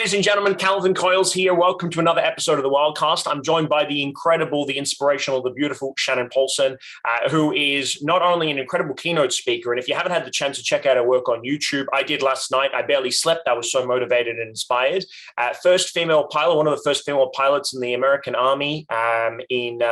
ladies and gentlemen, Calvin Coyles here. Welcome to another episode of the WILDCast. I'm joined by the incredible, the inspirational, the beautiful Shannon Polson, who is not only an incredible keynote speaker, and if you haven't had the chance to check out her work on YouTube, I did last night. I barely slept. I was so motivated and inspired. First female pilot, one of the first female pilots in the American Army in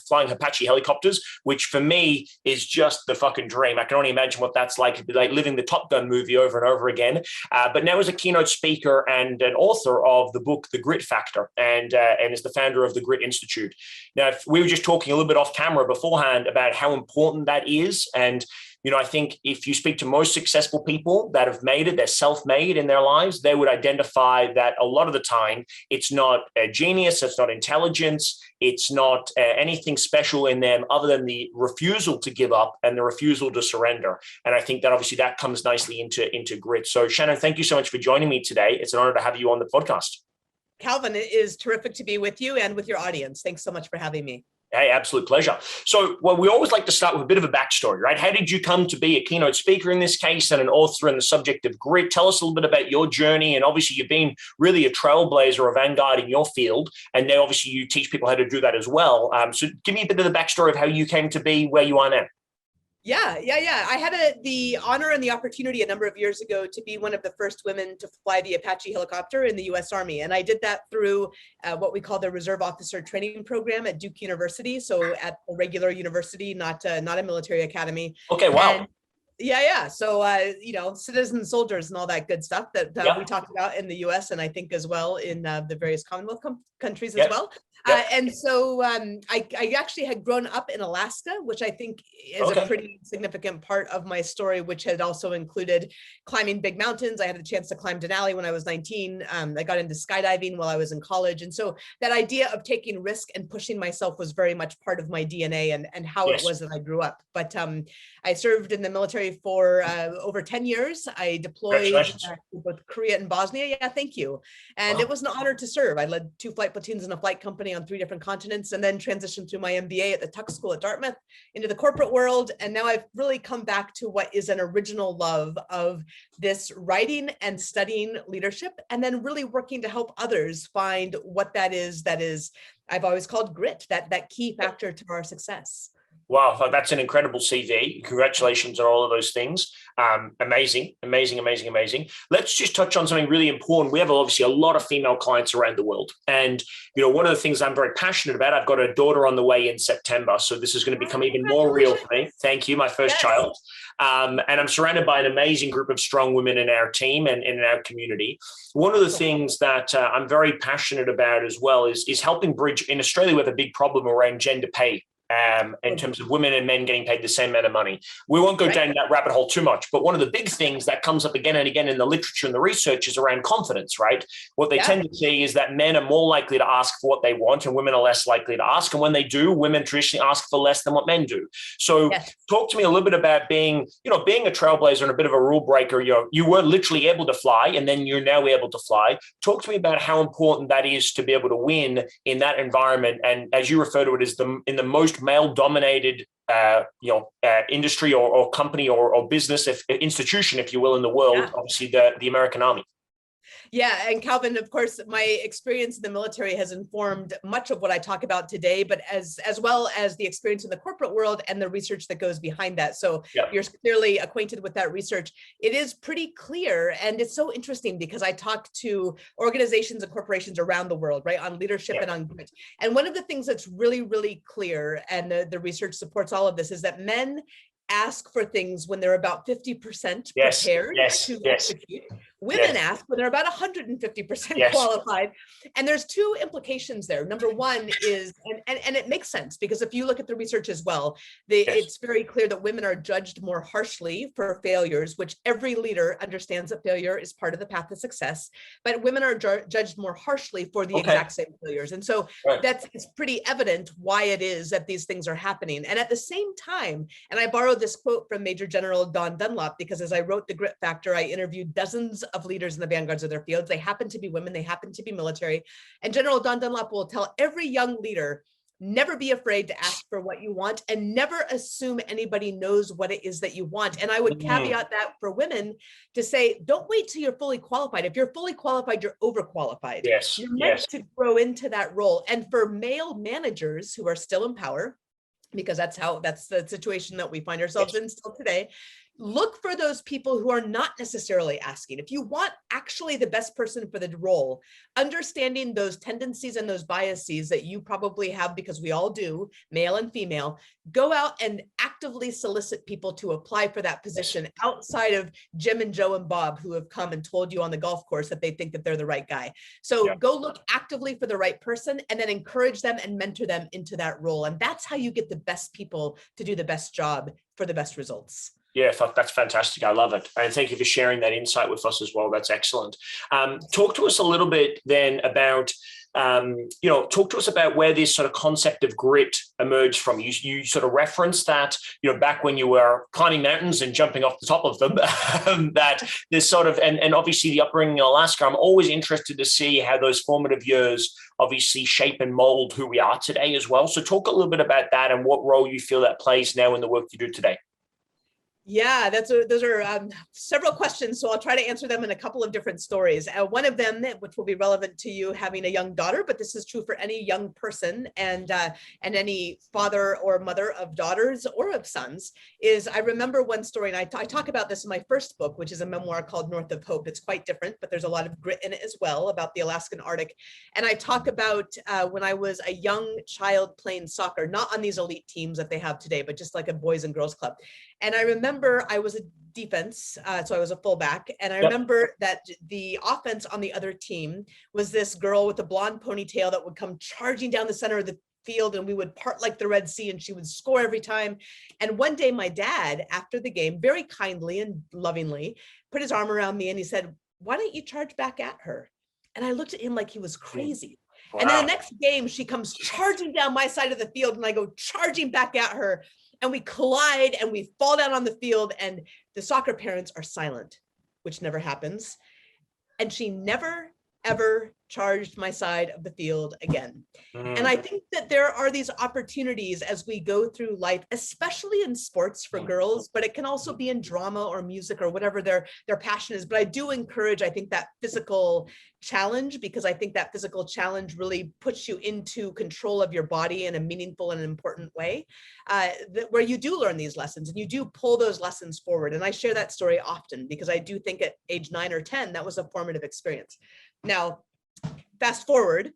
flying Apache helicopters, which for me is just the fucking dream. I can only imagine what that's like. It'd be like living the Top Gun movie over and over again. But now as a keynote speaker and an author of the book, The Grit Factor, and is the founder of the Grit Institute. Now, we were just talking a little bit off camera beforehand about how important that is. And, you know, I think if you speak to most successful people that have made it, they're self-made in their lives, they would identify that a lot of the time, it's not genius, it's not intelligence, it's not anything special in them other than the refusal to give up and the refusal to surrender. And I think that obviously that comes nicely into grit. So Shannon, thank you so much for joining me today. It's an honor to have you on the podcast. Calvin, it is terrific to be with you and with your audience. Thanks so much for having me. Hey, absolute pleasure. So, well, we always like to start with a bit of a backstory, right? How did you come to be a keynote speaker in this case and an author in the subject of grit? Tell us a little bit about your journey. And obviously, you've been really a trailblazer, a vanguard in your field. And now, obviously, you teach people how to do that as well. So give me a bit of the backstory of how you came to be where you are now. Yeah. I had the honor and the opportunity a number of years ago to be one of the first women to fly the Apache helicopter in the U.S. Army. And I did that through what we call the Reserve Officer Training Program at Duke University. So at a regular university, not a military academy. Okay, wow. And yeah. So, citizen soldiers and all that good stuff that we talked about in the U.S. and I think as well in the various Commonwealth countries as well. And so I actually had grown up in Alaska, which I think is a pretty significant part of my story, which had also included climbing big mountains. I had the chance to climb Denali when I was 19. I got into skydiving while I was in college. And so that idea of taking risk and pushing myself was very much part of my DNA and how it was that I grew up. But I served in the military for over 10 years. I deployed to both Korea and Bosnia. Yeah, thank you. And it was an honor to serve. I led 2 flight platoons in a flight company on 3 different continents, and then transitioned through my MBA at the Tuck School at Dartmouth into the corporate world. And now I've really come back to what is an original love of this writing and studying leadership, and then really working to help others find what that is I've always called grit, that key factor to our success. Wow, that's an incredible CV. Congratulations on all of those things. Amazing. Let's just touch on something really important. We have obviously a lot of female clients around the world. And, you know, one of the things I'm very passionate about, I've got a daughter on the way in September. So this is going to become even more real for me. Thank you, my first child. And I'm surrounded by an amazing group of strong women in our team and in our community. One of the things that I'm very passionate about as well is helping bridge. In Australia, we have a big problem around gender pay. In terms of women and men getting paid the same amount of money. We won't go down that rabbit hole too much, but one of the big things that comes up again and again in the literature and the research is around confidence, right? What they tend to see is that men are more likely to ask for what they want and women are less likely to ask. And when they do, women traditionally ask for less than what men do. So talk to me a little bit about being a trailblazer and a bit of a rule breaker. You were literally able to fly and then you're now able to fly. Talk to me about how important that is to be able to win in that environment. And as you refer to it as in the most male-dominated, industry or company or business, institution, if you will, in the world, obviously the American Army. Yeah, and Calvin, of course, my experience in the military has informed much of what I talk about today, but as well as the experience in the corporate world and the research that goes behind that. So you're clearly acquainted with that research. It is pretty clear, and it's so interesting because I talk to organizations and corporations around the world, right, on leadership and on grit. And one of the things that's really, really clear, and the research supports all of this, is that men ask for things when they're about 50% prepared to execute. Women ask when they're about 150% qualified. And there's 2 implications there. Number one is, and it makes sense because if you look at the research as well, it's very clear that women are judged more harshly for failures, which every leader understands that failure is part of the path to success, but women are judged more harshly for the exact same failures. And so it's pretty evident why it is that these things are happening. And at the same time, and I borrowed this quote from Major General Don Dunlop, because as I wrote The Grit Factor, I interviewed dozens of leaders in the vanguards of their fields. They happen to be women, they happen to be military. And General Don Dunlop will tell every young leader Never be afraid to ask for what you want, and never assume anybody knows what it is that you want. And I would caveat that for women to say, don't wait till you're fully qualified. If you're fully qualified, you're overqualified. Yes. You're meant to grow into that role. And for male managers who are still in power, because that's the situation that we find ourselves in still today, look for those people who are not necessarily asking. If you want actually the best person for the role, understanding those tendencies and those biases that you probably have, because we all do, male and female, go out and actively solicit people to apply for that position outside of Jim and Joe and Bob, who have come and told you on the golf course that they think that they're the right guy. So go look actively for the right person, and then encourage them and mentor them into that role. And that's how you get the best people to do the best job for the best results. Yeah, that's fantastic. I love it. And thank you for sharing that insight with us as well. That's excellent. Talk to us a little bit then about, talk to us about where this sort of concept of grit emerged from. You sort of referenced that, back when you were climbing mountains and jumping off the top of them, that this sort of, and obviously the upbringing in Alaska, I'm always interested to see how those formative years obviously shape and mold who we are today as well. So talk a little bit about that and what role you feel that plays now in the work you do today. Yeah, those are several questions, so I'll try to answer them in a couple of different stories. One of them, which will be relevant to you having a young daughter, but this is true for any young person and any father or mother of daughters or of sons, is I remember one story, and I talk about this in my first book, which is a memoir called North of Hope. It's quite different, but there's a lot of grit in it as well, about the Alaskan Arctic. And I talk about when I was a young child playing soccer, not on these elite teams that they have today, but just like a boys and girls club. And I remember I was a defense, so I was a fullback. And I remember that the offense on the other team was this girl with a blonde ponytail that would come charging down the center of the field, and we would part like the Red Sea, and she would score every time. And one day my dad, after the game, very kindly and lovingly, put his arm around me and he said, "Why don't you charge back at her?" And I looked at him like he was crazy. Wow. And then the next game, she comes charging down my side of the field, and I go charging back at her. And we collide and we fall down on the field, and the soccer parents are silent, which never happens. And she never, ever charged my side of the field again. And I think that there are these opportunities as we go through life, especially in sports for girls, but it can also be in drama or music or whatever their passion is. But I do encourage, I think, that physical challenge, because I think that physical challenge really puts you into control of your body in a meaningful and important way, where you do learn these lessons and you do pull those lessons forward. And I share that story often because I do think at age 9 or 10, that was a formative experience. Now, fast forward,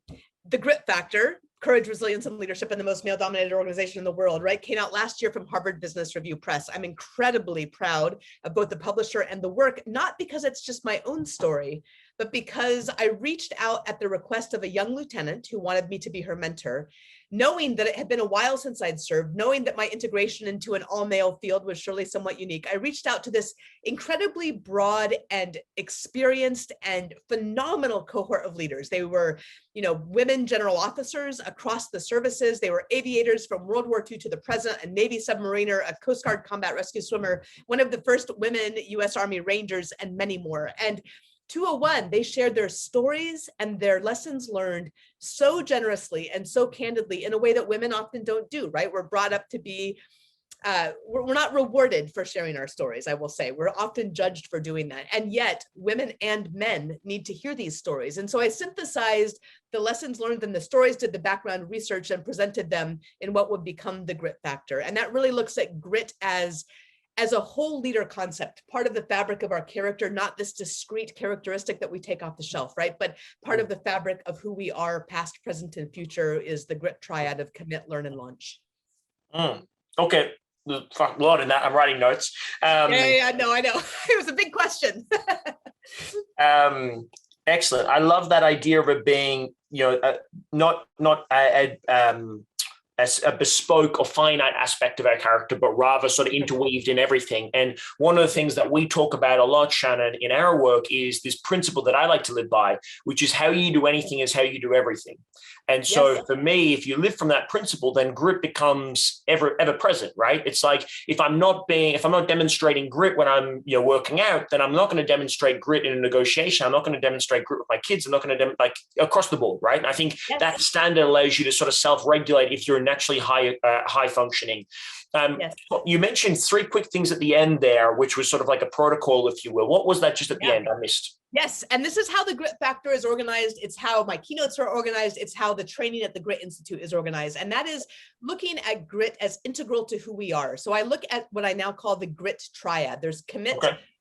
the grit factor, courage, resilience, and leadership in the most male-dominated organization in the world, right, came out last year from Harvard Business Review Press. I'm incredibly proud of both the publisher and the work, not because it's just my own story, but because I reached out at the request of a young lieutenant who wanted me to be her mentor, knowing that it had been a while since I'd served, knowing that my integration into an all-male field was surely somewhat unique. I reached out to this incredibly broad and experienced and phenomenal cohort of leaders. They were, women general officers across the services. They were aviators from World War II to the present, a Navy submariner, a Coast Guard combat rescue swimmer, one of the first women U.S. Army Rangers, and many more. And 201, they shared their stories and their lessons learned so generously and so candidly in a way that women often don't do, right? We're brought up to be, we're not rewarded for sharing our stories, I will say. We're often judged for doing that. And yet women and men need to hear these stories. And so I synthesized the lessons learned and the stories, did the background research, and presented them in what would become the Grit Factor. And that really looks at grit as a whole leader concept, part of the fabric of our character, not this discrete characteristic that we take off the shelf, right? But part of the fabric of who we are, past, present, and future, is the Grit Triad of commit, learn, and launch. Okay. A lot in that. I'm writing notes. No, I know. It was a big question. Excellent. I love that idea of it being, not a as a bespoke or finite aspect of our character, but rather sort of interweaved in everything. And one of the things that we talk about a lot, Shannon, in our work is this principle that I like to live by, which is how you do anything is how you do everything. And so for me, if you live from that principle, then grit becomes ever present, right? It's like if I'm not demonstrating grit when I'm working out, then I'm not going to demonstrate grit in a negotiation. I'm not going to demonstrate grit with my kids. I'm not going to like across the board, right? And I think that standard allows you to sort of self-regulate if you're naturally high functioning. You mentioned 3 quick things at the end there, which was sort of like a protocol, if you will. What was that just at the end? I missed. Yes, and this is how the Grit Factor is organized. It's how my keynotes are organized. It's how the training at the Grit Institute is organized. And that is looking at grit as integral to who we are. So I look at what I now call the Grit Triad. There's commit,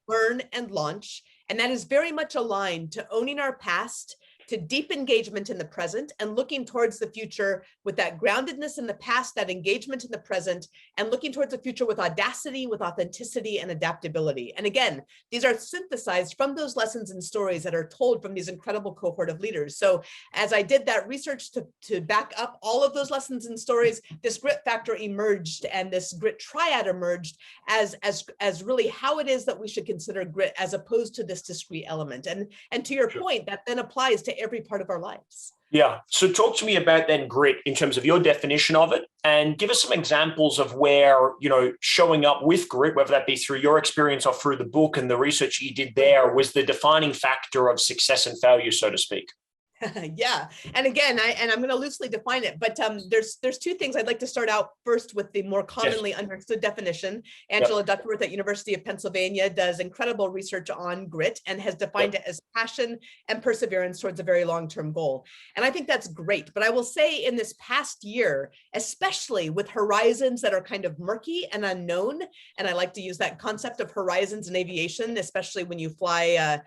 learn, and launch. And that is very much aligned to owning our past, to deep engagement in the present, and looking towards the future with that groundedness in the past, that engagement in the present, and looking towards the future with audacity, with authenticity, and adaptability. And again, these are synthesized from those lessons and stories that are told from these incredible cohort of leaders. So as I did that research to back up all of those lessons and stories, this Grit Factor emerged, and this Grit Triad emerged as really how it is that we should consider grit as opposed to this discrete element. And to your point, that then applies to every part of our lives. Yeah. So talk to me about then grit in terms of your definition of it, and give us some examples of where, showing up with grit, whether that be through your experience or through the book and the research you did there, was the defining factor of success and failure, so to speak. Yeah. And again, I'm going to loosely define it, but there's 2 things. I'd like to start out first with the more commonly understood definition. Angela Duckworth at University of Pennsylvania does incredible research on grit and has defined it as passion and perseverance towards a very long-term goal. And I think that's great. But I will say in this past year, especially with horizons that are kind of murky and unknown, and I like to use that concept of horizons in aviation, especially when you fly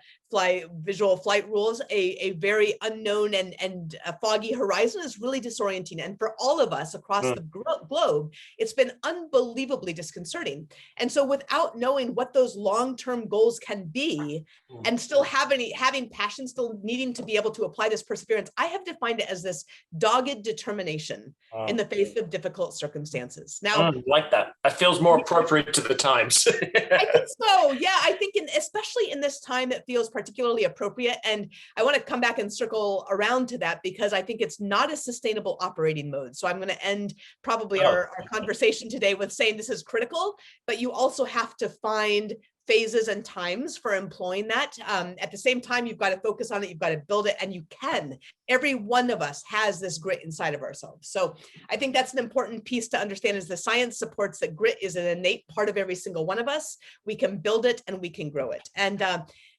visual flight rules, a very unknown and a foggy horizon is really disorienting. And for all of us across the globe, it's been unbelievably disconcerting. And so without knowing what those long-term goals can be and still having passion, still needing to be able to apply this perseverance, I have defined it as this dogged determination in the face of difficult circumstances. Now, I like that. That feels more appropriate to the times. I think so. Yeah, I think especially in this time, it feels particularly appropriate. And I want to come back and circle around to that because I think it's not a sustainable operating mode. So I'm going to end probably our conversation today with saying this is critical, but you also have to find phases and times for employing that. At the same time, you've got to focus on it, you've got to build it, and you can. Every one of us has this grit inside of ourselves. So I think that's an important piece to understand is the science supports that grit is an innate part of every single one of us. We can build it and we can grow it. And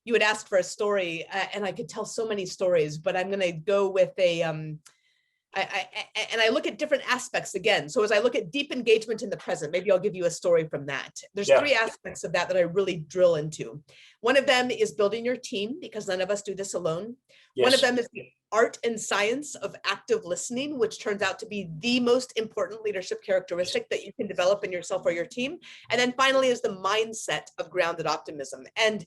you had asked for a story, and I could tell so many stories, but I'm going to go with I look at different aspects again. So as I look at deep engagement in the present, maybe I'll give you a story from that. There's 3 aspects of that I really drill into. One of them is building your team, because none of us do this alone. One of them is the art and science of active listening, which turns out to be the most important leadership characteristic that you can develop in yourself or your team. And then finally is the mindset of grounded optimism. And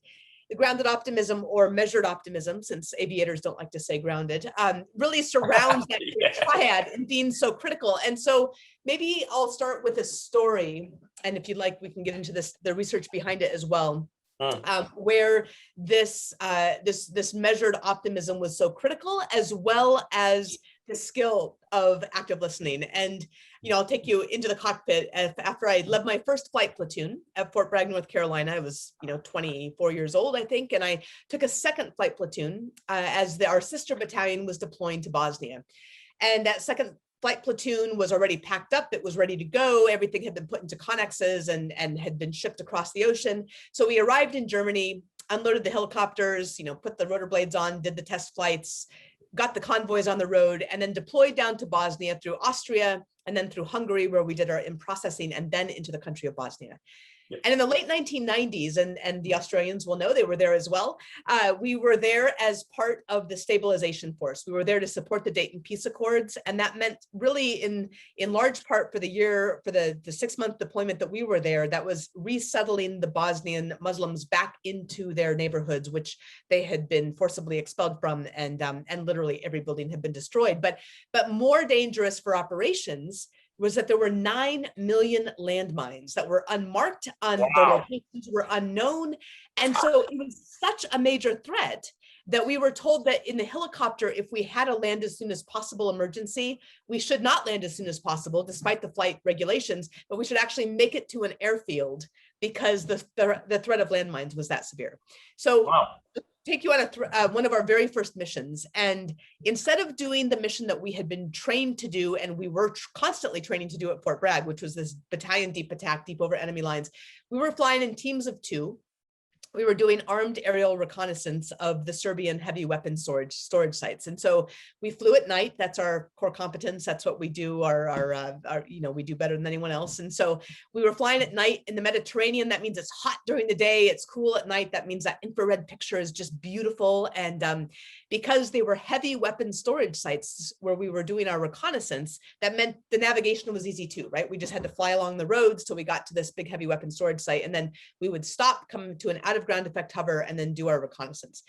the grounded optimism, or measured optimism, since aviators don't like to say grounded, really surrounds that triad and being so critical. And so maybe I'll start with a story, and if you'd like, we can get into the research behind it as well, where this measured optimism was so critical, as well as the skill of active listening. And I'll take you into the cockpit. After I led my first flight platoon at Fort Bragg, North Carolina, I was 24 years old, I think, and I took a second flight platoon as our sister battalion was deploying to Bosnia. And that second flight platoon was already packed up. It was ready to go. Everything had been put into connexes and had been shipped across the ocean. So we arrived in Germany, unloaded the helicopters, put the rotor blades on, did the test flights, got the convoys on the road, and then deployed down to Bosnia through Austria, and then through Hungary, where we did our in-processing, and then into the country of Bosnia. And in the late 1990s, and the Australians will know, they were there as well, we were there as part of the stabilization force. We were there to support the Dayton Peace Accords, and that meant really in large part for the 6-month deployment that we were there, that was resettling the Bosnian Muslims back into their neighborhoods, which they had been forcibly expelled from, and literally every building had been destroyed. But more dangerous for operations, was that there were 9 million landmines that were unmarked, the locations were unknown. And so it was such a major threat that we were told that in the helicopter, if we had a land as soon as possible emergency, we should not land as soon as possible, despite the flight regulations, but we should actually make it to an airfield because the threat of landmines was that severe. So take you on one of our very first missions. And instead of doing the mission that we had been trained to do, and we were constantly training to do at Fort Bragg, which was this battalion deep attack, deep over enemy lines, we were flying in teams of 2. We were doing armed aerial reconnaissance of the Serbian heavy weapon storage sites. And so we flew at night. That's our core competence. That's what we do. We do better than anyone else. And so we were flying at night in the Mediterranean. That means it's hot during the day. It's cool at night. That means that infrared picture is just beautiful. And because they were heavy weapon storage sites where we were doing our reconnaissance, that meant the navigation was easy too, right? We just had to fly along the roads till we got to this big heavy weapon storage site. And then we would stop, come to an out of ground effect hover, and then do our reconnaissance.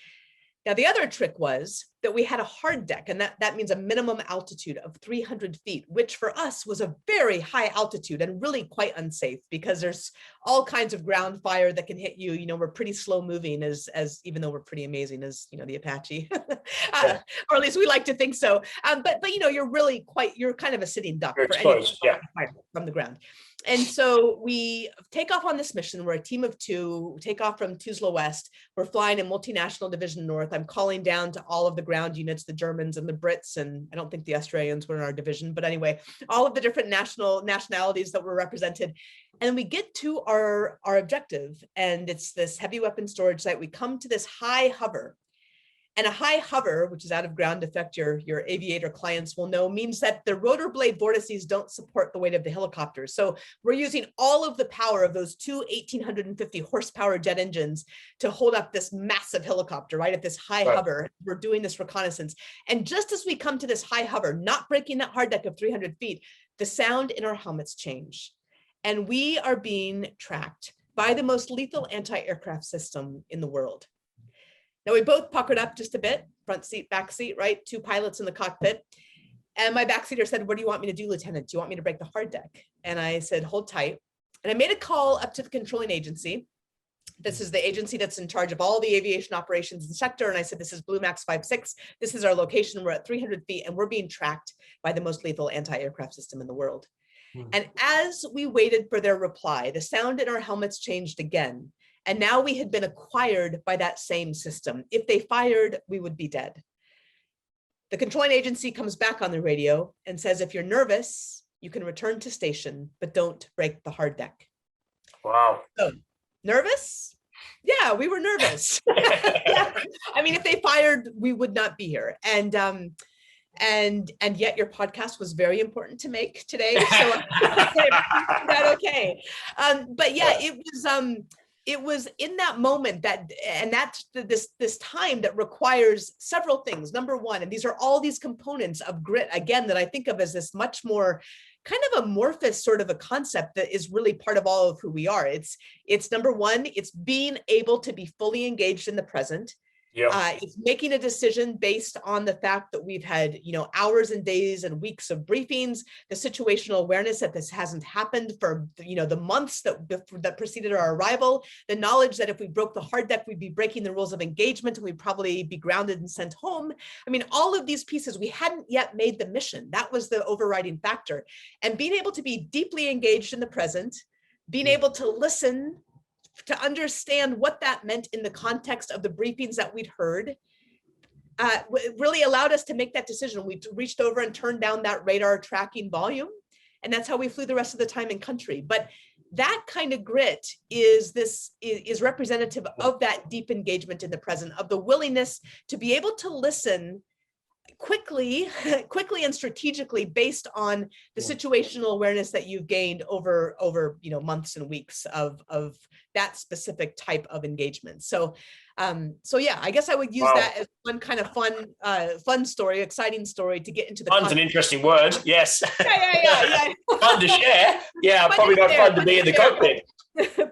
Now, the other trick was that we had a hard deck, and that means a minimum altitude of 300 feet, which for us was a very high altitude and really quite unsafe because there's all kinds of ground fire that can hit you. You know, we're pretty slow moving as even though we're pretty amazing as, you know, the Apache, or at least we like to think so. But you know, you're kind of a sitting duck for any from the ground. And so we take off on this mission. We're a team of 2, we take off from Tuzla West. We're flying in multinational division north. I'm calling down to all of the ground units, the Germans and the Brits, and I don't think the Australians were in our division, but anyway, all of the different nationalities that were represented. And we get to our objective, and it's this heavy weapon storage site. We come to this high hover. And a high hover, which is out of ground effect, your aviator clients will know, means that the rotor blade vortices don't support the weight of the helicopters. So we're using all of the power of those 2 1,850 horsepower jet engines to hold up this massive helicopter, right, at this high hover. We're doing this reconnaissance. And just as we come to this high hover, not breaking that hard deck of 300 feet, the sound in our helmets change. And we are being tracked by the most lethal anti-aircraft system in the world. Now, we both puckered up just a bit, front seat, back seat, right? 2 pilots in the cockpit. And my backseater said, "What do you want me to do, Lieutenant? Do you want me to break the hard deck?" And I said, "Hold tight." And I made a call up to the controlling agency. This is the agency that's in charge of all the aviation operations in the sector. And I said, "This is Blue Max 56. This is our location. We're at 300 feet and we're being tracked by the most lethal anti-aircraft system in the world." And as we waited for their reply, the sound in our helmets changed again. And now we had been acquired by that same system. If they fired, we would be dead. The controlling agency comes back on the radio and says, "If you're nervous, you can return to station, but don't break the hard deck." Wow. So, nervous? Yeah, we were nervous. I mean, if they fired, we would not be here. And yet your podcast was very important to make today. So that okay. But yeah, it was in that moment that's this time that requires several things. Number one, and these are all these components of grit, again, that I think of as this much more kind of amorphous sort of a concept that is really part of all of who we are. It's number one, it's being able to be fully engaged in the present. It's making a decision based on the fact that we've had, you know, hours and days and weeks of briefings, the situational awareness that this hasn't happened for, you know, the months that preceded our arrival, the knowledge that if we broke the hard deck, we'd be breaking the rules of engagement and we'd probably be grounded and sent home. I mean, all of these pieces, we hadn't yet made the mission. That was the overriding factor. And being able to be deeply engaged in the present, being able to listen, to understand what that meant in the context of the briefings that we'd heard, really allowed us to make that decision. We reached over and turned down that radar tracking volume, and that's how we flew the rest of the time in country. But that kind of grit is representative of that deep engagement in the present, of the willingness to be able to listen quickly and strategically based on the situational awareness that you've gained over you know, months and weeks of that specific type of engagement. So yeah, I guess I would use that as one kind of fun story, exciting story to get into the fun's an interesting word. Yes. Yeah. Fun to share. Yeah, probably not fun to be in the cockpit.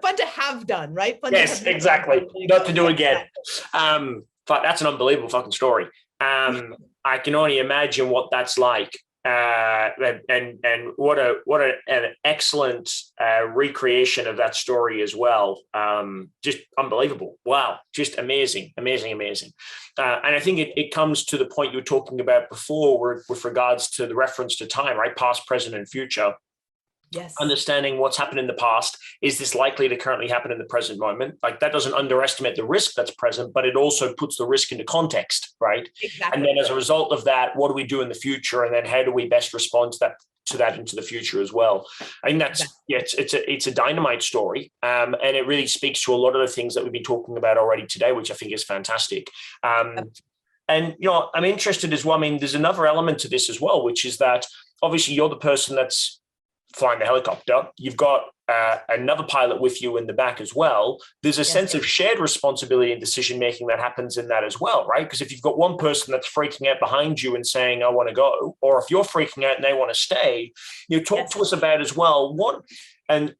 Fun to have done, right? Yes, exactly. Not to do again. But that's an unbelievable fucking story. I can only imagine what that's like. and what an excellent recreation of that story as well. Just unbelievable. Wow. Just amazing. And I think it comes to the point you were talking about before with regards to the reference to time, right? Past, present, and future. Yes. Understanding what's happened in the past. Is this likely to currently happen in the present moment? Like, that doesn't underestimate the risk that's present, but it also puts the risk into context, right? Exactly. And then as a result of that, what do we do in the future? And then how do we best respond to that into the future as well? I think that's, it's a dynamite story. And it really speaks to a lot of the things that we've been talking about already today, which I think is fantastic. And, I'm interested as well. I mean, there's another element to this as well, which is that obviously you're the person that's flying the helicopter. You've got another pilot with you in the back as well. There's a sense of shared responsibility and decision-making that happens in that as well, right? Because if you've got one person that's freaking out behind you and saying, I want to go, or if you're freaking out and they want to stay, talk to us about as well, and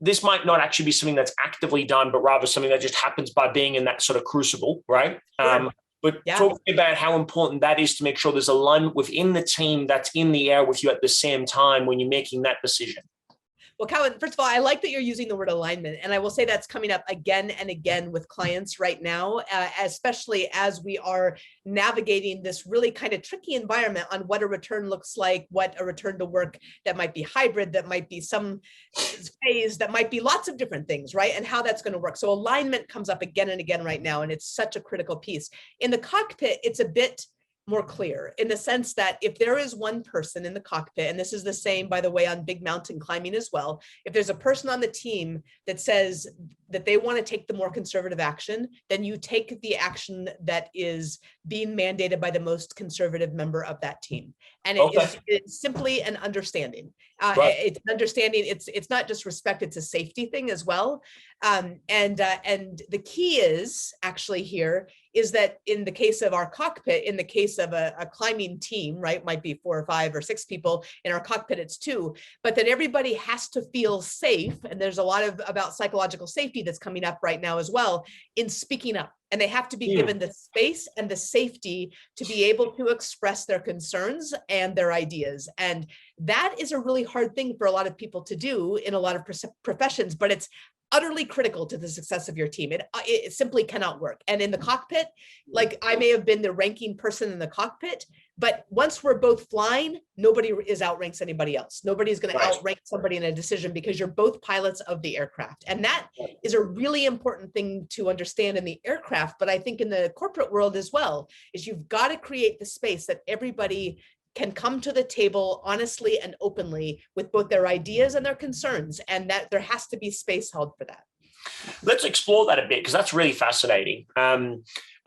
this might not actually be something that's actively done, but rather something that just happens by being in that sort of crucible, right? Sure. But talk about how important that is to make sure there's alignment within the team that's in the air with you at the same time when you're making that decision. Well, Calvin, first of all, I like that you're using the word alignment. And I will say that's coming up again and again with clients right now, especially as we are navigating this really kind of tricky environment on what a return looks like, what a return to work that might be hybrid, that might be some phase, that might be lots of different things, right? And how that's going to work. So alignment comes up again and again right now, and it's such a critical piece. In the cockpit, it's a bit more clear in the sense that if there is one person in the cockpit, and this is the same, by the way, on big mountain climbing as well, if there's a person on the team that says that they want to take the more conservative action, then you take the action that is being mandated by the most conservative member of that team. And it's simply an understanding. It's an understanding. It's not just respect, it's a safety thing as well. And the key is actually here is that in the case of our cockpit, in the case of a climbing team, right, might be 4 or 5 or 6 people. In our cockpit, it's 2, but that everybody has to feel safe. And there's a lot about psychological safety that's coming up right now as well in speaking up. And they have to be given the space and the safety to be able to express their concerns and their ideas. And that is a really hard thing for a lot of people to do in a lot of professions, but it's utterly critical to the success of your team. It simply cannot work. And in the cockpit, like I may have been the ranking person in the cockpit, but once we're both flying, nobody outranks anybody else. Nobody's going to outrank somebody in a decision because you're both pilots of the aircraft. And that is a really important thing to understand in the aircraft, but I think in the corporate world as well, is you've got to create the space that everybody can come to the table honestly and openly with both their ideas and their concerns, and that there has to be space held for that. Let's explore that a bit, because that's really fascinating.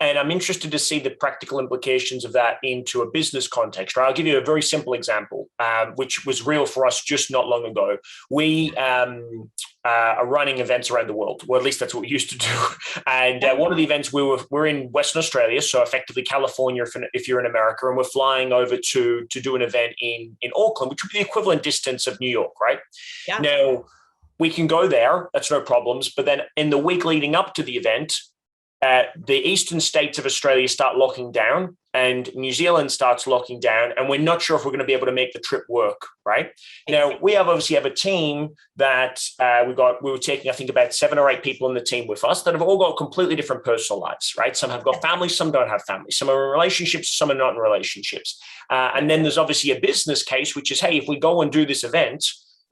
And I'm interested to see the practical implications of that into a business context. Right? I'll give you a very simple example, which was real for us just not long ago. We are running events around the world, or at least that's what we used to do. And one of the events we're in Western Australia, so effectively California if you're in America, and we're flying over to do an event in Auckland, which would be the equivalent distance of New York, right? Yeah. Now, we can go there, that's no problems. But then in the week leading up to the event, the eastern states of Australia start locking down and New Zealand starts locking down, and we're not sure if we're going to be able to make the trip work, right? Now, we obviously have a team that we were taking, I think, about 7 or 8 people in the team with us that have all got completely different personal lives, right? Some have got families, some don't have families. Some are in relationships, some are not in relationships. And then there's obviously a business case, which is, hey, if we go and do this event,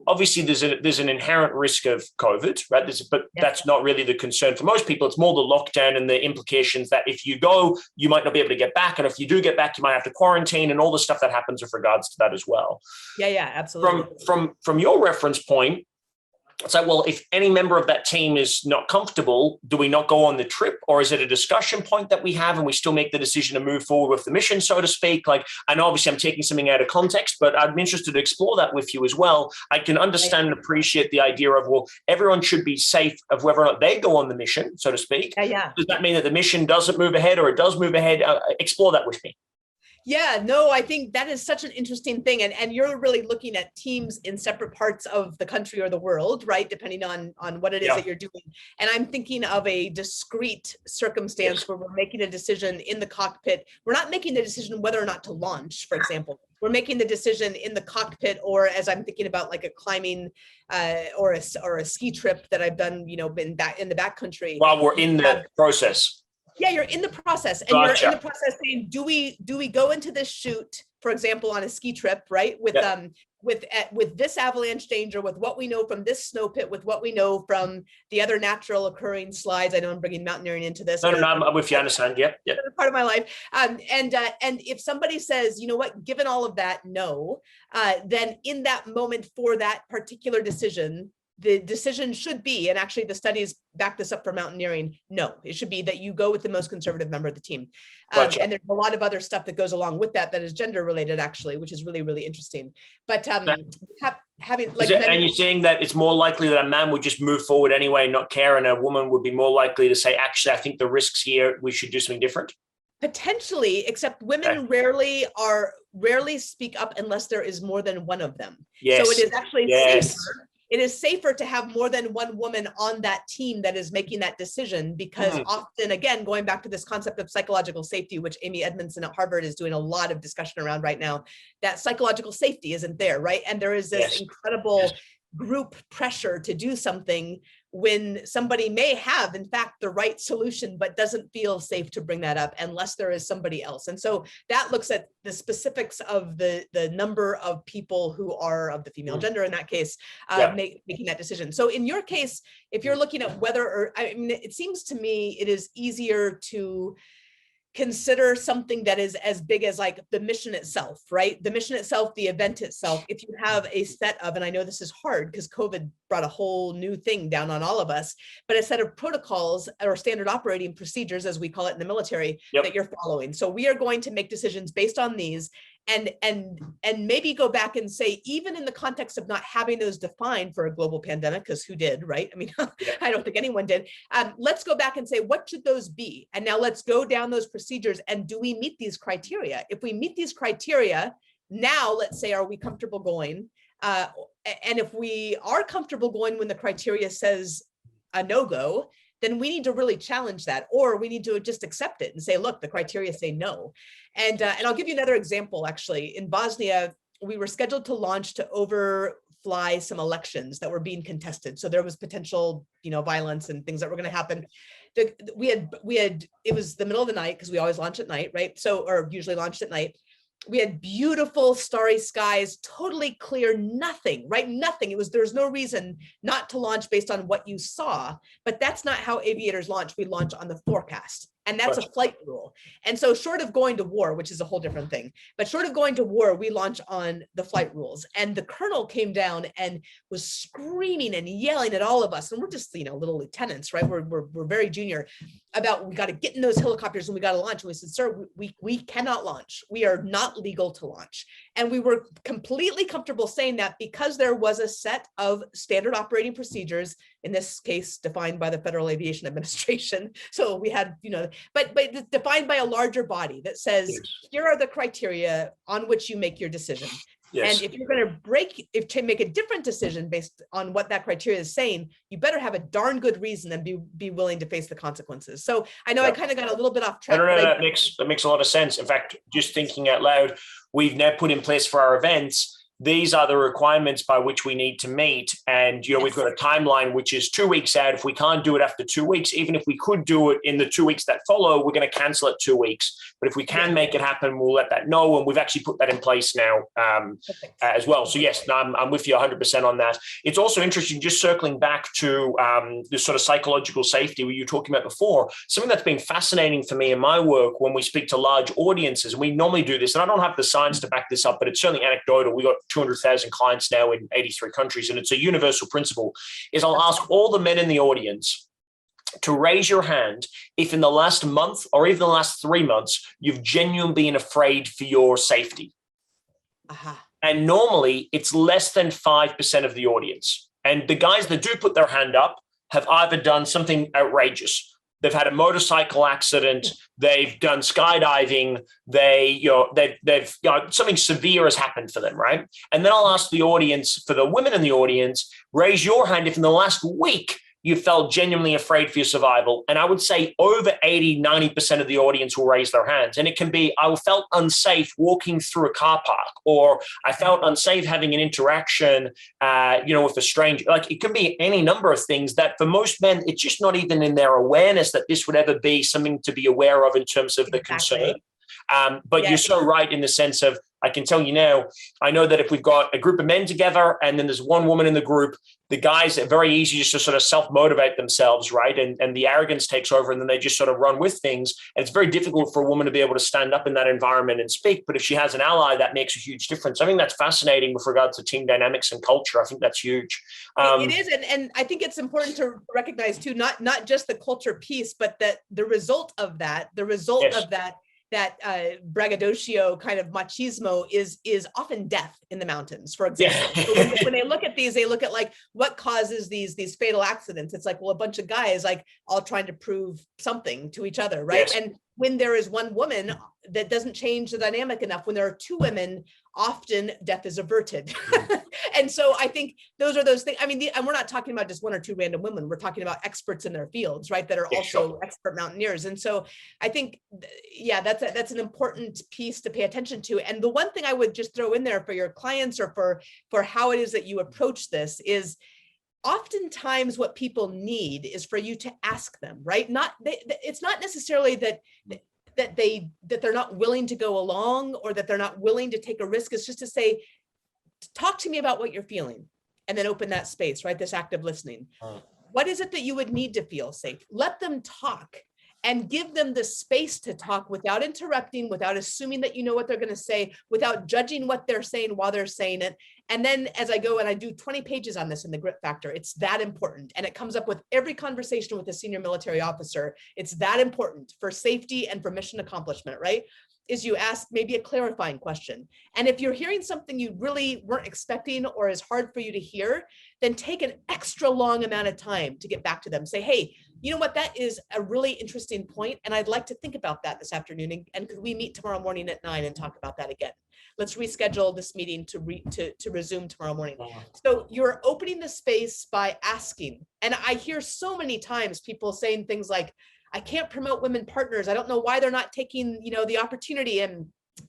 obviously there's an inherent risk of COVID, right? That's not really the concern for most people. It's more the lockdown and the implications that if you go, you might not be able to get back. And if you do get back, you might have to quarantine and all the stuff that happens with regards to that as well. Yeah, absolutely. From your reference point, it's like, well, if any member of that team is not comfortable, do we not go on the trip? Or is it a discussion point that we have and we still make the decision to move forward with the mission, so to speak? Like, I know obviously I'm taking something out of context, but I'm interested to explore that with you as well. I can understand and appreciate the idea of, well, everyone should be safe of whether or not they go on the mission, so to speak. Yeah. Does that mean that the mission doesn't move ahead or it does move ahead? Explore that with me. Yeah, no, I think that is such an interesting thing. And you're really looking at teams in separate parts of the country or the world, right? Depending on what it is that you're doing. And I'm thinking of a discrete circumstance where we're making a decision in the cockpit. We're not making the decision whether or not to launch, for example. We're making the decision in the cockpit, or as I'm thinking about like a climbing or a ski trip that I've done, you know, been back in the backcountry. While we're in the process. Yeah, you're in the process, and Gotcha. you're in the process saying, do we go into this shoot, for example, on a ski trip, right? With with this avalanche danger, with what we know from this snow pit, with what we know from the other natural occurring slides. I know I'm bringing mountaineering into this. No, I'm with you. I understand. Yep. Part of my life. And if somebody says, you know what, given all of that, no, then in that moment for that particular decision, the decision should be, and actually the studies back this up for mountaineering, no, it should be that you go with the most conservative member of the team. Gotcha. And there's a lot of other stuff that goes along with that is gender related, actually, which is really, really interesting. But having like, and you're saying that it's more likely that a man would just move forward anyway, not care, and a woman would be more likely to say, actually, I think the risks here, we should do something different? Potentially, except women rarely speak up unless there is more than one of them. Yes. So it is actually safer. It is safer to have more than one woman on that team that is making that decision, because often, again, going back to this concept of psychological safety, which Amy Edmondson at Harvard is doing a lot of discussion around right now, that psychological safety isn't there, right? And there is this incredible group pressure to do something when somebody may have, in fact, the right solution, but doesn't feel safe to bring that up unless there is somebody else. And so that looks at the specifics of the number of people who are of the female gender in that case, making that decision. So in your case, if you're looking at whether, or I mean, it seems to me it is easier to consider something that is as big as like the mission itself, right? The mission itself, the event itself. If you have a set of, and I know this is hard because COVID brought a whole new thing down on all of us, but a set of protocols or standard operating procedures, as we call it in the military, that you're following. So we are going to make decisions based on these, and maybe go back and say, even in the context of not having those defined for a global pandemic, because who did, right? I mean, I don't think anyone did. Let's go back and say, what should those be? And now let's go down those procedures, and do we meet these criteria? If we meet these criteria, now let's say, are we comfortable going? And if we are comfortable going when the criteria says a no-go, then we need to really challenge that, or we need to just accept it and say, look, the criteria say no. And I'll give you another example, actually. In Bosnia, we were scheduled to launch to overfly some elections that were being contested. So there was potential, violence and things that were going to happen. We had, it was the middle of the night, because we always launch at night, right? So, or usually launched at night. We had beautiful starry skies, totally clear, nothing, right? Nothing. There's no reason not to launch based on what you saw, but that's not how aviators launch. We launch on the forecast, and that's a flight rule. And so short of going to war, which is a whole different thing, but short of going to war, we launch on the flight rules. And the colonel came down and was screaming and yelling at all of us. And we're just, little lieutenants, right? We're very junior, about, we got to get in those helicopters and we got to launch. And we said, sir, we cannot launch. We are not legal to launch. And we were completely comfortable saying that, because there was a set of standard operating procedures, in this case, defined by the Federal Aviation Administration. So we had, but defined by a larger body that says, here are the criteria on which you make your decision. Yes. And if you're going to make a different decision based on what that criteria is saying, you better have a darn good reason and be willing to face the consequences. So I know I kind of got a little bit off track. No, that makes a lot of sense. In fact, just thinking out loud, we've now put in place for our events, these are the requirements by which we need to meet. And, we've got a timeline, which is 2 weeks out. If we can't do it after 2 weeks, even if we could do it in the 2 weeks that follow, we're going to cancel it 2 weeks. But if we can make it happen, we'll let that know. And we've actually put that in place now as well. So yes, I'm with you 100% on that. It's also interesting, just circling back to this sort of psychological safety where you were talking about before, something that's been fascinating for me in my work when we speak to large audiences, and we normally do this, and I don't have the science to back this up, but it's certainly anecdotal. We got 200,000 clients now in 83 countries, and it's a universal principle, is I'll ask all the men in the audience to raise your hand if in the last month or even the last 3 months, you've genuinely been afraid for your safety. And normally it's less than 5% of the audience. And the guys that do put their hand up have either done something outrageous, they've had a motorcycle accident, they've done skydiving, they've something severe has happened for them, right? And then I'll ask the audience, for the women in the audience, raise your hand if in the last week you felt genuinely afraid for your survival. And I would say over 80-90% of the audience will raise their hands. And it can be, I felt unsafe walking through a car park, or I felt unsafe having an interaction, with a stranger. Like, it can be any number of things that for most men, it's just not even in their awareness that this would ever be something to be aware of in terms of the concern. But you're so right in the sense of, I can tell you now, I know that if we've got a group of men together and then there's one woman in the group, the guys are very easy just to sort of self-motivate themselves, right? And the arrogance takes over, and then they just sort of run with things. And it's very difficult for a woman to be able to stand up in that environment and speak. But if she has an ally, that makes a huge difference. I think that's fascinating with regards to team dynamics and culture. I think that's huge. It is. And I think it's important to recognize too, not just the culture piece, but that the result of that, braggadocio kind of machismo is often death in the mountains, for example. Yeah. So when they look at these, they look at like what causes these fatal accidents. It's like, well, a bunch of guys like all trying to prove something to each other, right? Yes. And when there is one woman, that doesn't change the dynamic enough. When there are two women, often death is averted. And so I think those are those things. I mean, and we're not talking about just one or two random women. We're talking about experts in their fields, right? That are also expert mountaineers. And so I think, that's an important piece to pay attention to. And the one thing I would just throw in there for your clients, or for how it is that you approach this, is oftentimes what people need is for you to ask them, right? It's not necessarily that they're not willing to go along, or that they're not willing to take a risk. It's just to say, talk to me about what you're feeling, and then open that space, right? This active listening. What is it that you would need to feel safe? Let them talk, and give them the space to talk without interrupting, without assuming that you know what they're going to say, without judging what they're saying while they're saying it. And then as I go and I do 20 pages on this in the Grit Factor, it's that important. And it comes up with every conversation with a senior military officer. It's that important for safety and for mission accomplishment, right? Is you ask maybe a clarifying question. And if you're hearing something you really weren't expecting, or is hard for you to hear, then take an extra long amount of time to get back to them. Say, hey, you know what, that is a really interesting point, and I'd like to think about that this afternoon. And could we meet tomorrow morning at 9 and talk about that again? Let's reschedule this meeting to resume tomorrow morning. So you're opening the space by asking. And I hear so many times people saying things like, I can't promote women partners. I don't know why they're not taking, the opportunity. And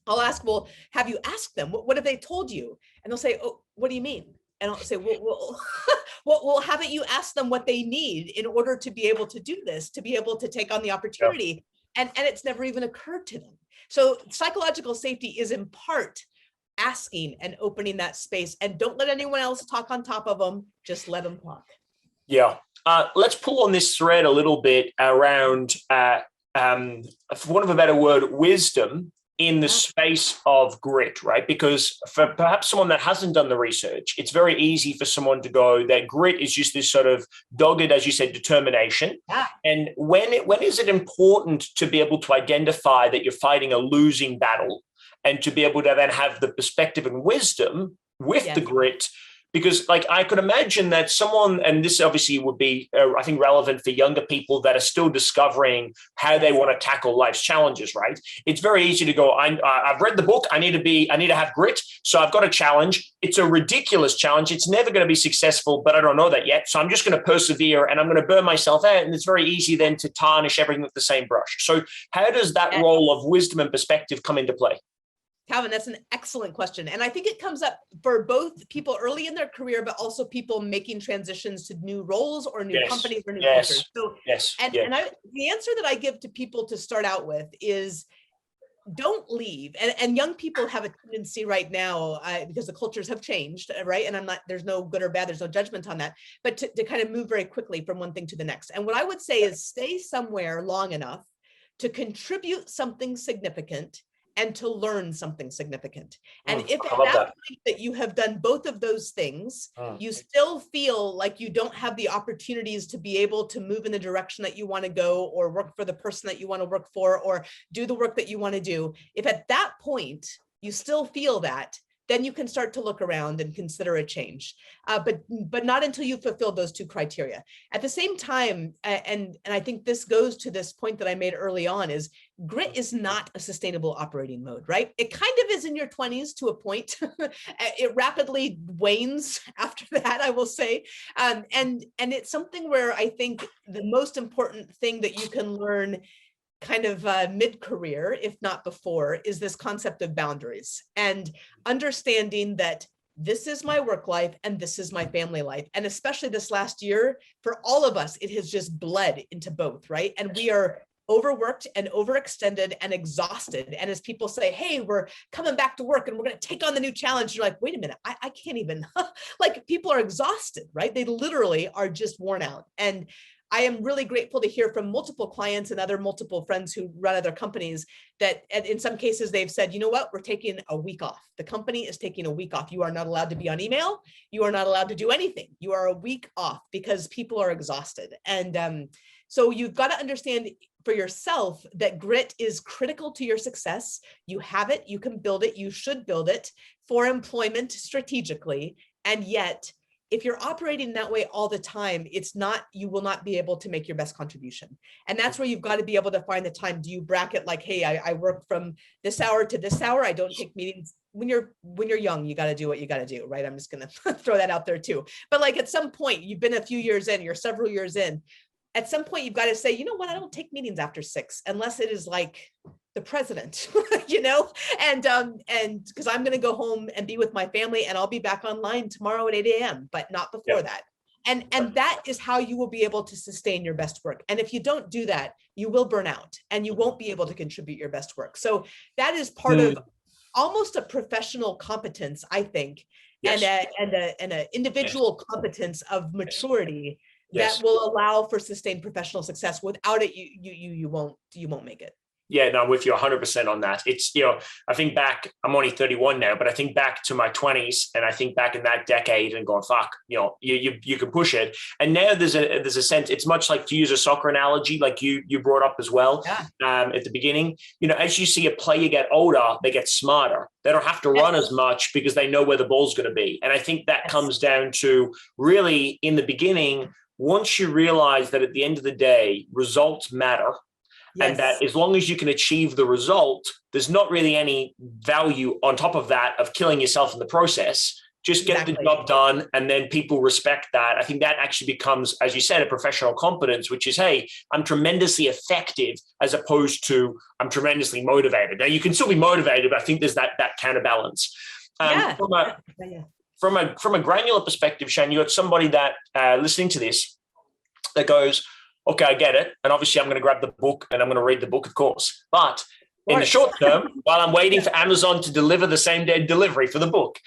I'll ask, well, have you asked them? What have they told you? And they'll say, oh, what do you mean? And I'll say, well, haven't you asked them what they need in order to be able to do this, to be able to take on the opportunity? Yeah. And it's never even occurred to them. So psychological safety is in part asking and opening that space, and don't let anyone else talk on top of them. Just let them talk. Yeah. Let's pull on this thread a little bit around, for want of a better word, wisdom in the space of grit, right? Because for perhaps someone that hasn't done the research, it's very easy for someone to go that grit is just this sort of dogged, as you said, determination. Yeah. And when is it important to be able to identify that you're fighting a losing battle, and to be able to then have the perspective and wisdom with the grit? Because I could imagine that someone, and this obviously would be, I think, relevant for younger people that are still discovering how they want to tackle life's challenges, right? It's very easy to go, I've read the book, I need to have grit, so I've got a challenge. It's a ridiculous challenge. It's never going to be successful, but I don't know that yet. So I'm just going to persevere, and I'm going to burn myself out. And it's very easy then to tarnish everything with the same brush. So how does that role of wisdom and perspective come into play? Calvin, that's an excellent question. And I think it comes up for both people early in their career, but also people making transitions to new roles or new companies or new cultures. So, the answer that I give to people to start out with is, don't leave. And young people have a tendency right now, because the cultures have changed, right? And there's no good or bad, there's no judgment on that, but to kind of move very quickly from one thing to the next. And what I would say is stay somewhere long enough to contribute something significant and to learn something significant. And if at that point that you have done both of those things, you still feel like you don't have the opportunities to be able to move in the direction that you want to go, or work for the person that you want to work for, or do the work that you want to do, if at that point you still feel that, then you can start to look around and consider a change. But not until you fulfill those two criteria. At the same time, and I think this goes to this point that I made early on, is grit is not a sustainable operating mode, right? It kind of is in your 20s to a point. It rapidly wanes after that, I will say. And it's something where I think the most important thing that you can learn kind of mid-career, if not before, is this concept of boundaries and understanding that this is my work life and this is my family life. And especially this last year, for all of us, it has just bled into both, right? And we are overworked and overextended and exhausted. And as people say, hey, we're coming back to work and we're going to take on the new challenge, you're like, wait a minute, I can't even, like, people are exhausted, right? They literally are just worn out. And I am really grateful to hear from multiple clients and other multiple friends who run other companies that in some cases they've said, you know what, we're taking a week off. The company is taking a week off. You are not allowed to be on email. You are not allowed to do anything. You are a week off because people are exhausted. And so you've got to understand for yourself that grit is critical to your success. You have it, you can build it, you should build it for employment strategically. And yet, if you're operating that way all the time, you will not be able to make your best contribution. And that's where you've got to be able to find the time. Do you bracket like, hey, I work from this hour to this hour. I don't take meetings. When you're young, you got to do what you got to do, right? I'm just going to throw that out there too. But like at some point, you've been a few years in, you're several years in. At some point, you've got to say, you know what? I don't take meetings after 6 unless it is like the president, you know, and because I'm going to go home and be with my family and I'll be back online tomorrow at 8 a.m., but not before that. And that is how you will be able to sustain your best work. And if you don't do that, you will burn out and you won't be able to contribute your best work. So that is part of almost a professional competence, I think, and an individual competence of maturity that will allow for sustained professional success. Without it, you won't make it. Yeah, no, I'm with you 100% on that. It's, I think back, I'm only 31 now, but I think back to my 20s and I think back in that decade and going, fuck, you can push it. And now there's a sense, it's much like, to use a soccer analogy, like you brought up as well at the beginning, as you see a player get older, they get smarter. They don't have to run as much because they know where the ball's going to be. And I think that comes down to really in the beginning, once you realize that at the end of the day, results matter, and that as long as you can achieve the result, there's not really any value on top of that of killing yourself in the process. Just get the job done, and then people respect that. I think that actually becomes, as you said, a professional competence, which is, hey, I'm tremendously effective as opposed to I'm tremendously motivated. Now, you can still be motivated, but I think there's that counterbalance. From a granular perspective, Shan, you're somebody that listening to this that goes, okay, I get it. And obviously I'm going to grab the book and I'm going to read the book, of course. But in the short term, while I'm waiting for Amazon to deliver the same day delivery for the book,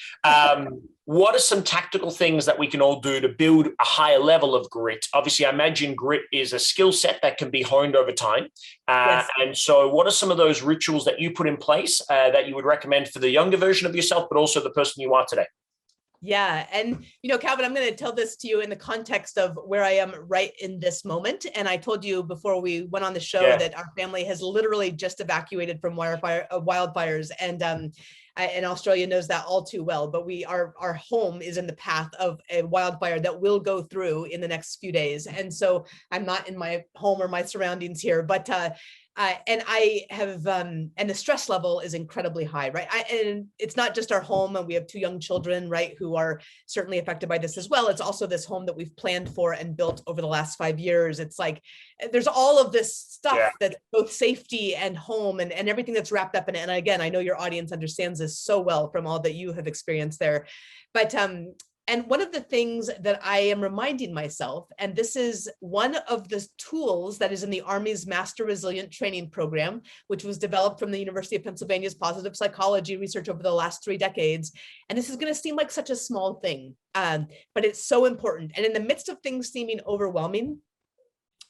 what are some tactical things that we can all do to build a higher level of grit? Obviously, I imagine grit is a skill set that can be honed over time. And so what are some of those rituals that you put in place that you would recommend for the younger version of yourself, but also the person you are today? Yeah. And, Calvin, I'm going to tell this to you in the context of where I am right in this moment. And I told you before we went on the show that our family has literally just evacuated from wildfires. And Australia knows that all too well. But our home is in the path of a wildfire that will go through in the next few days. And so I'm not in my home or my surroundings here, but and I have, and the stress level is incredibly high, right? And it's not just our home, and we have 2 young children, right, who are certainly affected by this as well. It's also this home that we've planned for and built over the last 5 years. It's like, there's all of this stuff that's both safety and home and everything that's wrapped up in it. And again, I know your audience understands this so well from all that you have experienced there. But and one of the things that I am reminding myself, and this is one of the tools that is in the Army's Master Resilient Training Program, which was developed from the University of Pennsylvania's positive psychology research over the last 3 decades. And this is going to seem like such a small thing, but it's so important. And in the midst of things seeming overwhelming,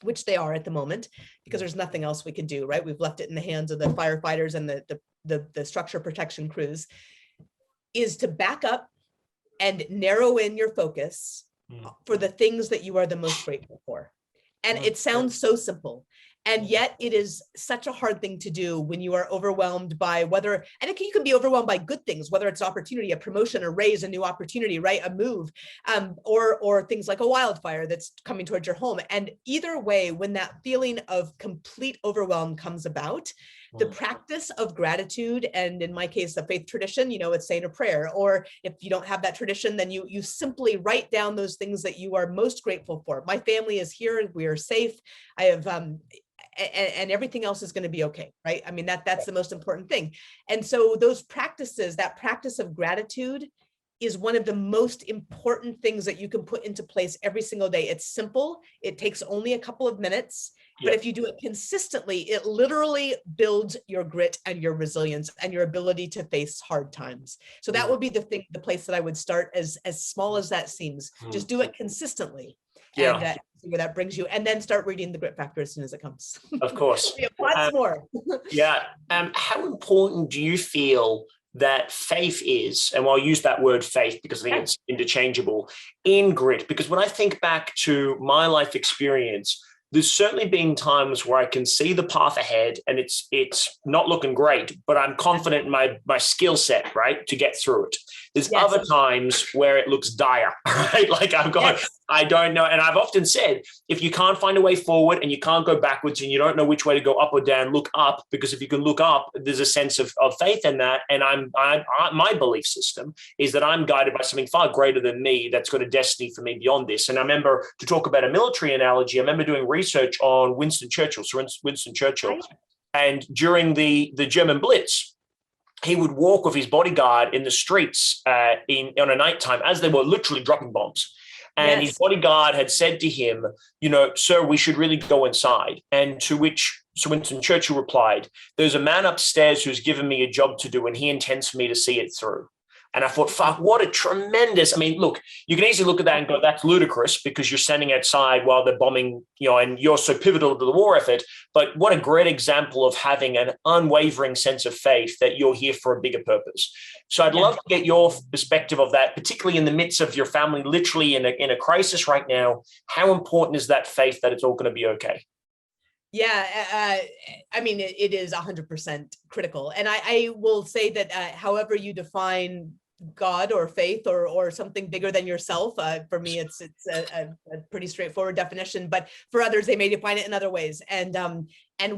which they are at the moment, because there's nothing else we can do, right? We've left it in the hands of the firefighters and the structure protection crews, is to back up and narrow in your focus for the things that you are the most grateful for. And it sounds so simple. And yet it is such a hard thing to do when you are overwhelmed by whether, and you can be overwhelmed by good things, whether it's opportunity, a promotion, a raise, a new opportunity, right? A move, or things like a wildfire that's coming towards your home. And either way, when that feeling of complete overwhelm comes about, the practice of gratitude, and in my case, the faith tradition, it's saying a prayer, or if you don't have that tradition, then you simply write down those things that you are most grateful for. My family is here, we are safe, I have, and everything else is going to be okay, right? I mean, that's the most important thing. And so those practices, that practice of gratitude is one of the most important things that you can put into place every single day. It's simple. It takes only a couple of minutes, but if you do it consistently, it literally builds your grit and your resilience and your ability to face hard times. So that would be the place that I would start, as small as that seems. Just do it consistently. And see where that brings you, and then start reading the Grit Factor as soon as it comes. Of course. We have lots more. How important do you feel that faith is, and I'll use that word faith because I think it's interchangeable, in grit? Because when I think back to my life experience, there's certainly been times where I can see the path ahead and it's not looking great, but I'm confident in my skill set, right, to get through it. There's other times where it looks dire, right? Like I don't know. And I've often said, if you can't find a way forward and you can't go backwards and you don't know which way to go, up or down, look up, because if you can look up, there's a sense of faith in that. And my belief system is that I'm guided by something far greater than me that's got a destiny for me beyond this. And I remember, to talk about a military analogy, I remember doing research on Winston Churchill, Sir Winston Churchill. And during the German Blitz, he would walk with his bodyguard in the streets on a nighttime as they were literally dropping bombs. And his bodyguard had said to him, sir, we should really go inside. And to which Sir Winston Churchill replied, there's a man upstairs who's given me a job to do, and he intends for me to see it through. And I thought, fuck, what a tremendous, look, you can easily look at that and go, that's ludicrous because you're standing outside while they're bombing, and you're so pivotal to the war effort. But what a great example of having an unwavering sense of faith that you're here for a bigger purpose. So I'd love to get your perspective of that, particularly in the midst of your family, literally in a crisis right now. How important is that faith that it's all going to be okay? Yeah, it is 100% critical. And I will say that however you define God or faith or something bigger than yourself, for me, it's a pretty straightforward definition, but for others, they may define it in other ways. And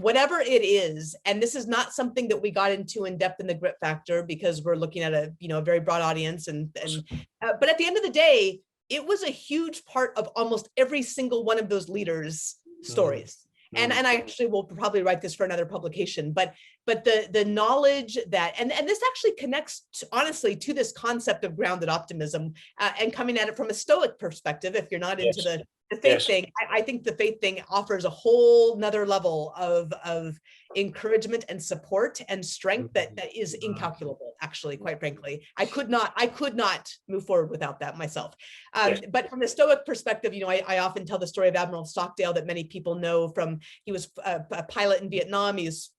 whatever it is, and this is not something that we got into in depth in the Grit Factor because we're looking at a very broad audience, but at the end of the day, it was a huge part of almost every single one of those leaders' stories. And I actually will probably write this for another publication, but the knowledge that, and this actually connects honestly to this concept of grounded optimism, and coming at it from a Stoic perspective. If you're not into the faith thing, I think the faith thing offers a whole nother level of encouragement and support and strength that is incalculable, actually, quite frankly. I could not move forward without that myself. But from the Stoic perspective, I often tell the story of Admiral Stockdale that many people know from. He was a pilot in Vietnam. He's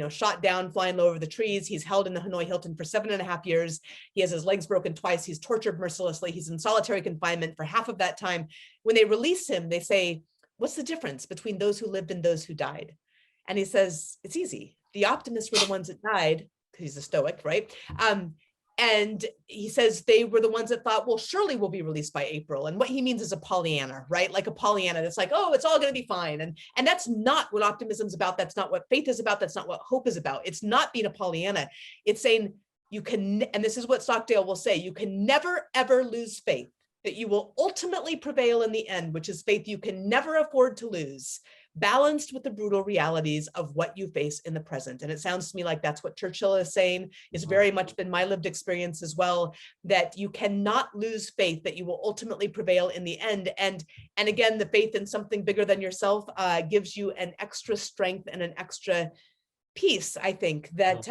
shot down flying low over the trees. He's held in the Hanoi Hilton for 7.5 years. He has his legs broken twice. He's tortured mercilessly. He's in solitary confinement for half of that time. When they release him, they say, what's the difference between those who lived and those who died? And he says, it's easy. The optimists were the ones that died, because he's a Stoic, right? And he says they were the ones that thought, well, surely we'll be released by April. And what he means is a Pollyanna, right? Like a Pollyanna that's like, oh, it's all going to be fine. And that's not what optimism is about. That's not what faith is about. That's not what hope is about. It's not being a Pollyanna. It's saying you can, and this is what Stockdale will say, you can never, ever lose faith that you will ultimately prevail in the end, which is faith you can never afford to lose, balanced with the brutal realities of what you face in the present. And it sounds to me like that's what Churchill is saying. It's very much been my lived experience as well, that you cannot lose faith that you will ultimately prevail in the end. And again, the faith in something bigger than yourself gives you an extra strength and an extra piece, I think, that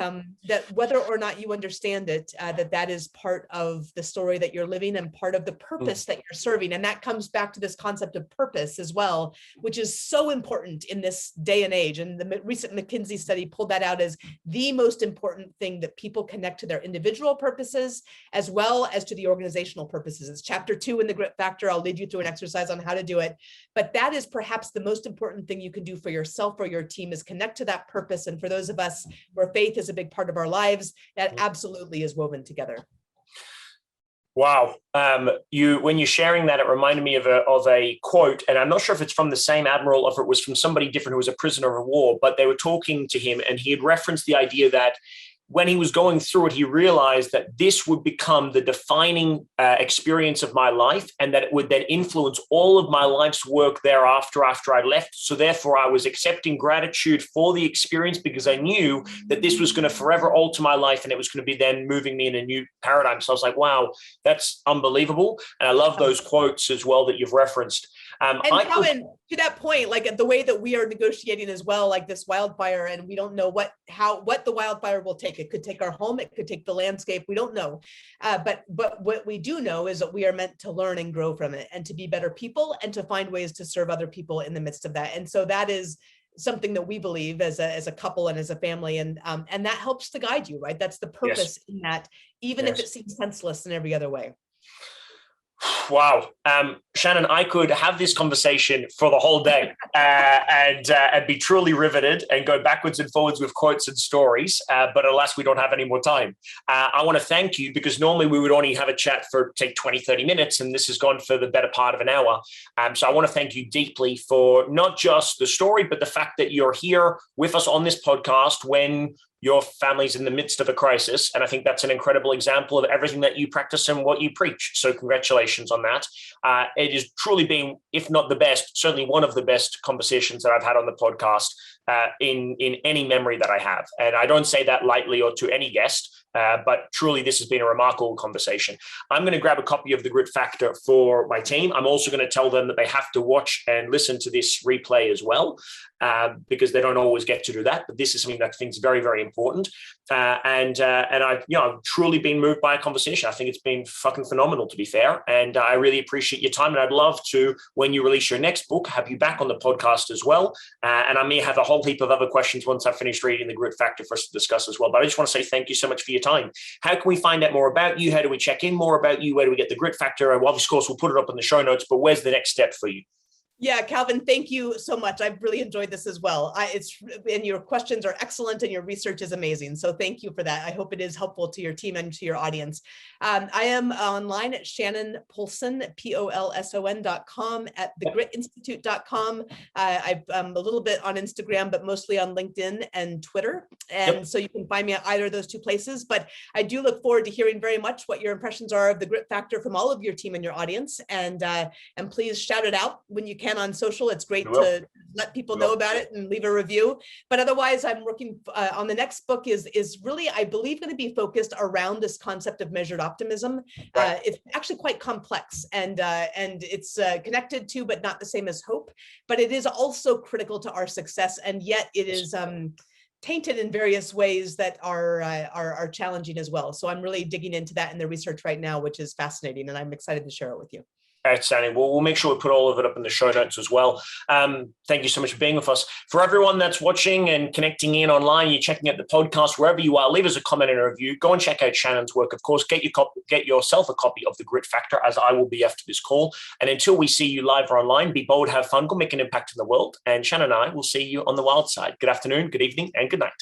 that whether or not you understand it, that is part of the story that you're living and part of the purpose that you're serving. And that comes back to this concept of purpose as well, which is so important in this day and age. And the recent McKinsey study pulled that out as the most important thing, that people connect to their individual purposes as well as to the organizational purposes. It's chapter 2 in the Grit Factor. I'll lead you through an exercise on how to do it. But that is perhaps the most important thing you can do for yourself or your team, is connect to that purpose. And for those of us where faith is a big part of our lives, that absolutely is woven together. Wow. When you're sharing that, it reminded me of a quote, and I'm not sure if it's from the same admiral or if it was from somebody different who was a prisoner of war, but they were talking to him and he had referenced the idea that when he was going through it, he realized that this would become the defining experience of my life, and that it would then influence all of my life's work thereafter after I left. So therefore, I was accepting gratitude for the experience because I knew that this was going to forever alter my life, and it was going to be then moving me in a new paradigm. So I was like, wow, that's unbelievable. And I love those quotes as well that you've referenced. And Calvin, to that point, like the way that we are negotiating as well, like this wildfire, and we don't know what the wildfire will take. It could take our home, it could take the landscape. We don't know. But what we do know is that we are meant to learn and grow from it, and to be better people, and to find ways to serve other people in the midst of that. And so that is something that we believe as a couple and as a family, and that helps to guide you, right? That's the purpose in that, even if it seems senseless in every other way. Wow. Shannon, I could have this conversation for the whole day and be truly riveted and go backwards and forwards with quotes and stories. But alas, we don't have any more time. I want to thank you, because normally we would only have a chat for, say, 20, 30 minutes, and this has gone for the better part of an hour. So I want to thank you deeply for not just the story, but the fact that you're here with us on this podcast when your family's in the midst of a crisis. And I think that's an incredible example of everything that you practice and what you preach. So congratulations on that. It has truly been, if not the best, certainly one of the best conversations that I've had on the podcast in any memory that I have. And I don't say that lightly or to any guest, but truly this has been a remarkable conversation. I'm going to grab a copy of the Grit Factor for my team. I'm also going to tell them that they have to watch and listen to this replay as well, because they don't always get to do that. But this is something that I think is very, very important. And I've truly been moved by a conversation. I think it's been fucking phenomenal, to be fair. And I really appreciate your time. And I'd love to, when you release your next book, have you back on the podcast as well. And I may have a whole heap of other questions once I've finished reading the Grit Factor for us to discuss as well. But I just want to say thank you so much for your time. How can we find out more about you? How do we check in more about you? Where do we get the Grit Factor? And of course, we'll put it up in the show notes, but where's the next step for you? Yeah, Calvin, thank you so much. I've really enjoyed this as well. And your questions are excellent and your research is amazing. So thank you for that. I hope it is helpful to your team and to your audience. I am online at Shannon Polson, Polson.com, at thegritinstitute.com. I'm a little bit on Instagram, but mostly on LinkedIn and Twitter. And so you can find me at either of those two places. But I do look forward to hearing very much what your impressions are of the Grit Factor from all of your team and your audience. And please shout it out when you can on social. It's great to let people know about it and leave a review. But otherwise, I'm working on the next book is really, I believe, going to be focused around this concept of measured optimism. Right. It's actually quite complex, and it's connected to, but not the same as hope. But it is also critical to our success, and yet it is tainted in various ways that are challenging as well. So I'm really digging into that in the research right now, which is fascinating, and I'm excited to share it with you. Outstanding. We'll make sure we put all of it up in the show notes as well. Thank you so much for being with us. For everyone that's watching and connecting in online, you're checking out the podcast, wherever you are, leave us a comment and a review. Go and check out Shannon's work. Of course, get yourself a copy of the Grit Factor, as I will be after this call. And until we see you live or online, be bold, have fun, go make an impact in the world. And Shannon and I will see you on the wild side. Good afternoon, good evening, and good night.